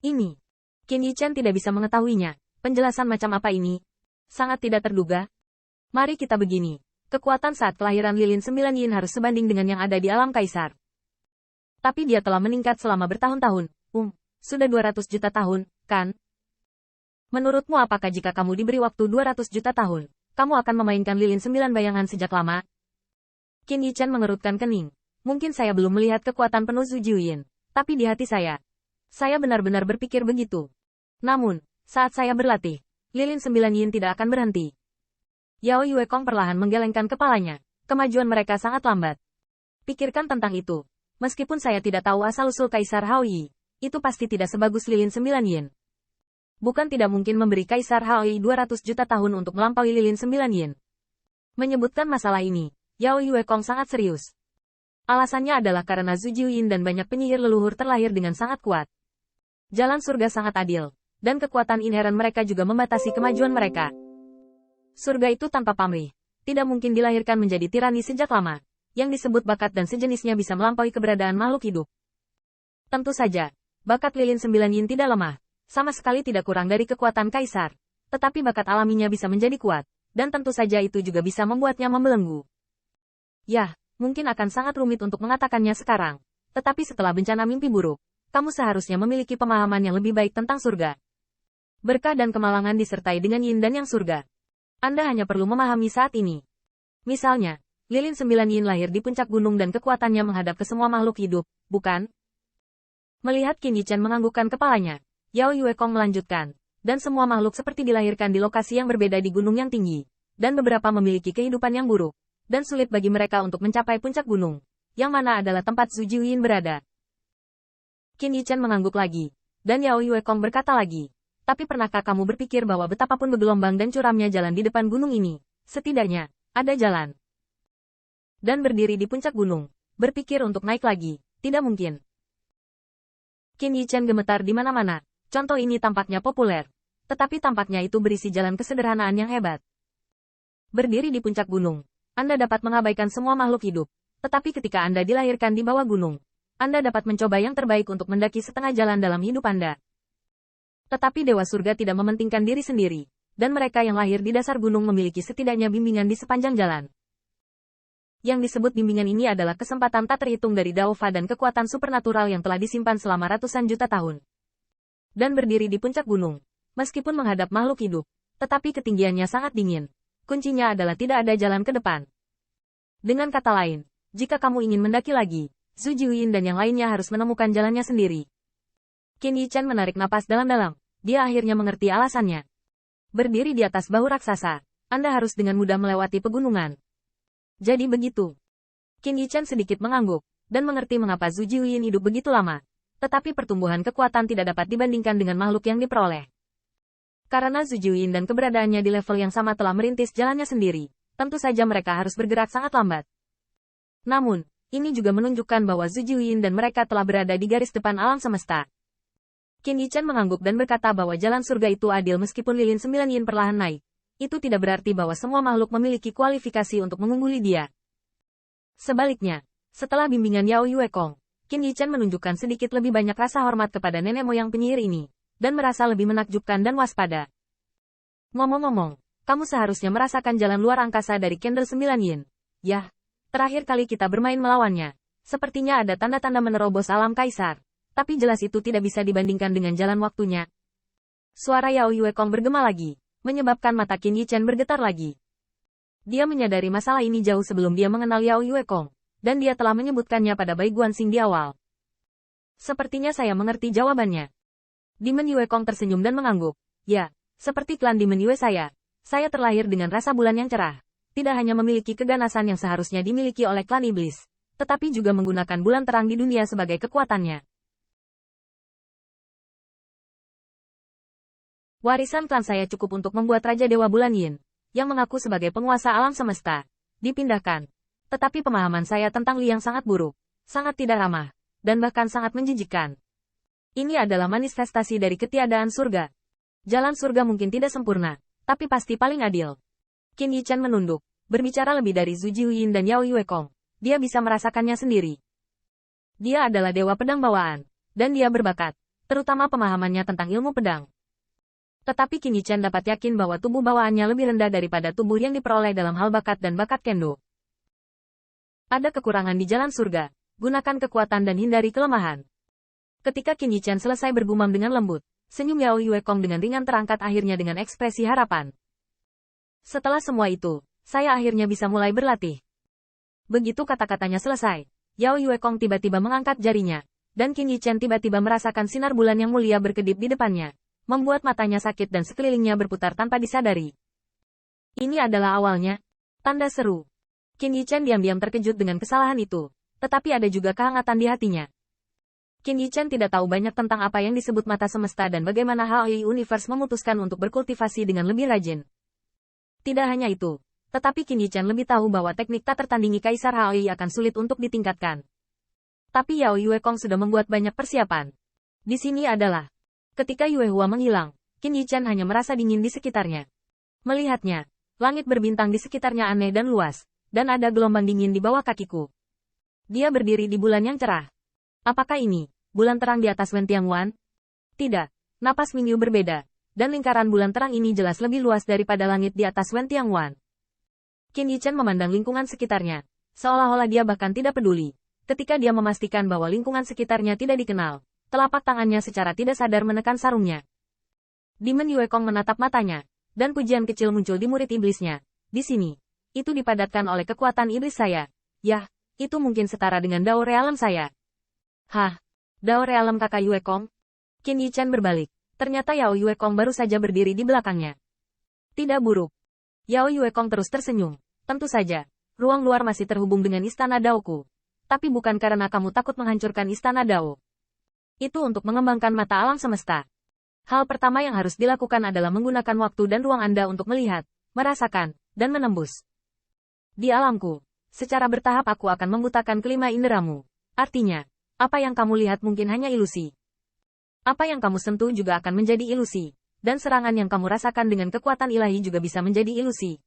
Ini. Qin Yichen tidak bisa mengetahuinya. Penjelasan macam apa ini? Sangat tidak terduga. Mari kita begini. Kekuatan saat kelahiran Lilin 9 Yin harus sebanding dengan yang ada di alam kaisar. Tapi dia telah meningkat selama bertahun-tahun. Sudah 200 juta tahun, kan? Menurutmu apakah jika kamu diberi waktu 200 juta tahun, kamu akan memainkan Lilin 9 bayangan sejak lama? Qin Yichen mengerutkan kening. Mungkin saya belum melihat kekuatan penuh Zhu Jiuyin, tapi di hati saya benar-benar berpikir begitu. Namun, saat saya berlatih, Lilin 9 Yin tidak akan berhenti. Yao Yuekong perlahan menggelengkan kepalanya. Kemajuan mereka sangat lambat. Pikirkan tentang itu. Meskipun saya tidak tahu asal-usul Kaisar Hao Yi, itu pasti tidak sebagus Lilin 9 Yin. Bukan tidak mungkin memberi Kaisar Hao Yi 200 juta tahun untuk melampaui Lilin 9 Yin. Menyebutkan masalah ini, Yao Yuekong sangat serius. Alasannya adalah karena Zhu Jiuyin dan banyak penyihir leluhur terlahir dengan sangat kuat. Jalan surga sangat adil, dan kekuatan inheren mereka juga membatasi kemajuan mereka. Surga itu tanpa pamrih, tidak mungkin dilahirkan menjadi tirani sejak lama, yang disebut bakat dan sejenisnya bisa melampaui keberadaan makhluk hidup. Tentu saja, bakat Lilin 9 Yin tidak lemah, sama sekali tidak kurang dari kekuatan kaisar, tetapi bakat alaminya bisa menjadi kuat, dan tentu saja itu juga bisa membuatnya membelenggu. Yah, mungkin akan sangat rumit untuk mengatakannya sekarang, tetapi setelah bencana mimpi buruk, kamu seharusnya memiliki pemahaman yang lebih baik tentang surga. Berkah dan kemalangan disertai dengan yin dan yang surga. Anda hanya perlu memahami saat ini. Misalnya, Lilin 9 Yin lahir di puncak gunung dan kekuatannya menghadap ke semua makhluk hidup, bukan? Melihat Qin Yichen menganggukkan kepalanya, Yao Yuekong melanjutkan, dan semua makhluk seperti dilahirkan di lokasi yang berbeda di gunung yang tinggi, dan beberapa memiliki kehidupan yang buruk, dan sulit bagi mereka untuk mencapai puncak gunung, yang mana adalah tempat Zhu Jiuyin berada. Qin Yichen mengangguk lagi, dan Yao Yuekong berkata lagi, tapi pernahkah kamu berpikir bahwa betapapun bergelombang dan curamnya jalan di depan gunung ini, setidaknya, ada jalan. Dan berdiri di puncak gunung, berpikir untuk naik lagi, tidak mungkin. Qin Yichen gemetar di mana-mana, contoh ini tampaknya populer, tetapi tampaknya itu berisi jalan kesederhanaan yang hebat. Berdiri di puncak gunung, Anda dapat mengabaikan semua makhluk hidup, tetapi ketika Anda dilahirkan di bawah gunung, Anda dapat mencoba yang terbaik untuk mendaki setengah jalan dalam hidup Anda. Tetapi Dewa Surga tidak mementingkan diri sendiri, dan mereka yang lahir di dasar gunung memiliki setidaknya bimbingan di sepanjang jalan. Yang disebut bimbingan ini adalah kesempatan tak terhitung dari Daofa dan kekuatan supernatural yang telah disimpan selama ratusan juta tahun. Dan berdiri di puncak gunung, meskipun menghadap makhluk hidup, tetapi ketinggiannya sangat dingin. Kuncinya adalah tidak ada jalan ke depan. Dengan kata lain, jika kamu ingin mendaki lagi, Zhu Jiuyin dan yang lainnya harus menemukan jalannya sendiri. Qin Yichen menarik napas dalam-dalam. Dia akhirnya mengerti alasannya. Berdiri di atas bahu raksasa, Anda harus dengan mudah melewati pegunungan. Jadi begitu. Qin Yichen sedikit mengangguk, dan mengerti mengapa Zhu Jiuyin hidup begitu lama. Tetapi pertumbuhan kekuatan tidak dapat dibandingkan dengan makhluk yang diperoleh. Karena Zhu Jiuyin dan keberadaannya di level yang sama telah merintis jalannya sendiri, tentu saja mereka harus bergerak sangat lambat. Namun, ini juga menunjukkan bahwa Zhu Jiuyin dan mereka telah berada di garis depan alam semesta. Qin Yichen mengangguk dan berkata bahwa jalan surga itu adil meskipun Lilin 9 Yin perlahan naik. Itu tidak berarti bahwa semua makhluk memiliki kualifikasi untuk mengungguli dia. Sebaliknya, setelah bimbingan Yao Yuekong, Qin Yichen menunjukkan sedikit lebih banyak rasa hormat kepada nenek moyang penyihir ini, dan merasa lebih menakjubkan dan waspada. Ngomong-ngomong, kamu seharusnya merasakan jalan luar angkasa dari Candle 9 Yin. Yah, terakhir kali kita bermain melawannya, sepertinya ada tanda-tanda menerobos alam kaisar. Tapi jelas itu tidak bisa dibandingkan dengan jalan waktunya. Suara Yao Yuekong bergema lagi, menyebabkan mata Qin Yichen bergetar lagi. Dia menyadari masalah ini jauh sebelum dia mengenal Yao Yuekong, dan dia telah menyebutkannya pada Bai Guanxing di awal. Sepertinya saya mengerti jawabannya. Demon Yuekong tersenyum dan mengangguk. Ya, seperti klan Demon Yue saya terlahir dengan rasa bulan yang cerah. Tidak hanya memiliki keganasan yang seharusnya dimiliki oleh klan iblis, tetapi juga menggunakan bulan terang di dunia sebagai kekuatannya. Warisan klan saya cukup untuk membuat Raja Dewa Bulan Yin, yang mengaku sebagai penguasa alam semesta, dipindahkan. Tetapi pemahaman saya tentang Liang sangat buruk, sangat tidak ramah, dan bahkan sangat menjijikkan. Ini adalah manifestasi dari ketiadaan surga. Jalan surga mungkin tidak sempurna, tapi pasti paling adil. Qin Yichen menunduk, berbicara lebih dari Zhu Jiuyin dan Yao Yuekong. Dia bisa merasakannya sendiri. Dia adalah dewa pedang bawaan, dan dia berbakat. terutama pemahamannya tentang ilmu pedang. Tetapi Qin Yichan dapat yakin bahwa tubuh bawaannya lebih rendah daripada tubuh yang diperoleh dalam hal bakat dan bakat kendo. Ada kekurangan di jalan surga, gunakan kekuatan dan hindari kelemahan. Ketika Qin Yichan selesai bergumam dengan lembut, senyum Yao Yuekong dengan ringan terangkat akhirnya dengan ekspresi harapan. Setelah semua itu, saya akhirnya bisa mulai berlatih. Begitu kata-katanya selesai, Yao Yuekong tiba-tiba mengangkat jarinya, dan Qin Yichan tiba-tiba merasakan sinar bulan yang mulia berkedip di depannya, membuat matanya sakit dan sekelilingnya berputar tanpa disadari. Ini adalah awalnya. Tanda seru. Qin Yichan diam-diam terkejut dengan kesalahan itu, tetapi ada juga kehangatan di hatinya. Qin Yichan tidak tahu banyak tentang apa yang disebut mata semesta dan bagaimana HOI Universe memutuskan untuk berkultivasi dengan lebih rajin. Tidak hanya itu, tetapi Qin Yichan lebih tahu bahwa teknik tak tertandingi Kaisar HOI akan sulit untuk ditingkatkan. Tapi Yao Yuekong sudah membuat banyak persiapan. Di sini adalah ketika Yue Hua menghilang, Qin Yichan hanya merasa dingin di sekitarnya. Melihatnya, langit berbintang di sekitarnya aneh dan luas, dan ada gelombang dingin di bawah kakiku. Dia berdiri di bulan yang cerah. Apakah ini bulan terang di atas Wen Tianguan? Tidak, napas Mingyu berbeda, dan lingkaran bulan terang ini jelas lebih luas daripada langit di atas Wen Tianguan. Qin Yichan memandang lingkungan sekitarnya, seolah-olah dia bahkan tidak peduli. Ketika dia memastikan bahwa lingkungan sekitarnya tidak dikenal, telapak tangannya secara tidak sadar menekan sarungnya. Demon Yuekong menatap matanya, dan pujian kecil muncul di murid iblisnya. Di sini, itu dipadatkan oleh kekuatan iblis saya. Yah, itu mungkin setara dengan Dao Realem saya. Hah? Dao Realem kakak Yuekong? Qin Yichan berbalik. Ternyata Yao Yuekong baru saja berdiri di belakangnya. Tidak buruk. Yao Yuekong terus tersenyum. Tentu saja, ruang luar masih terhubung dengan istana Daoku. Tapi bukan karena kamu takut menghancurkan istana Dao. Itu untuk mengembangkan mata alam semesta. Hal pertama yang harus dilakukan adalah menggunakan waktu dan ruang Anda untuk melihat, merasakan, dan menembus. Di alamku, secara bertahap aku akan membutakan kelima inderamu. Artinya, apa yang kamu lihat mungkin hanya ilusi. Apa yang kamu sentuh juga akan menjadi ilusi, dan serangan yang kamu rasakan dengan kekuatan ilahi juga bisa menjadi ilusi.